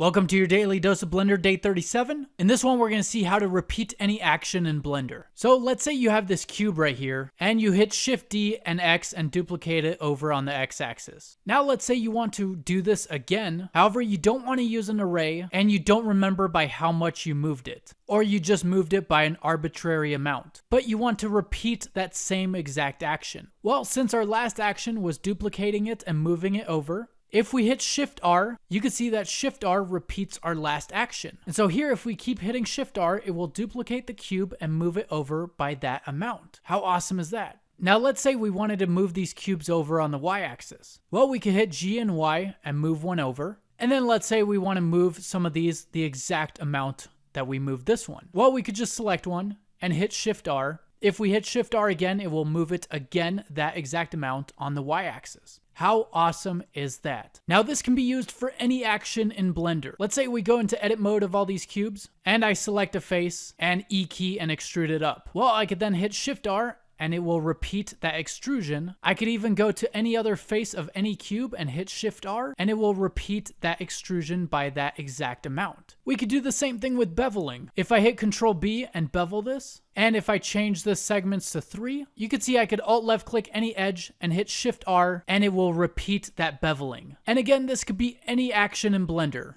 Welcome to your daily dose of Blender, day 37. In this one, we're going to see how to repeat any action in Blender. So let's say you have this cube right here, and you hit Shift D and X and duplicate it over on the X axis. Now let's say you want to do this again, however you don't want to use an array, and you don't remember by how much you moved it. Or you just moved it by an arbitrary amount, but you want to repeat that same exact action. Well, since our last action was duplicating it and moving it over, if we hit Shift R, you can see that Shift R repeats our last action. And so here, if we keep hitting Shift R, it will duplicate the cube and move it over by that amount. How awesome is that? Now let's say we wanted to move these cubes over on the Y axis. Well, we could hit G and Y and move one over. And then let's say we want to move some of these the exact amount that we moved this one. Well, we could just select one and hit Shift R. If we hit Shift R again, it will move it again that exact amount on the Y axis. How awesome is that? Now this can be used for any action in Blender. Let's say we go into edit mode of all these cubes and I select a face and E key and extrude it up. Well, I could then hit Shift R and it will repeat that extrusion. I could even go to any other face of any cube and hit Shift R and it will repeat that extrusion by that exact amount. We could do the same thing with beveling. If I hit Ctrl B and bevel this, and if I change the segments to 3, you can see I could alt left click any edge and hit Shift R and it will repeat that beveling. And again, this could be any action in Blender.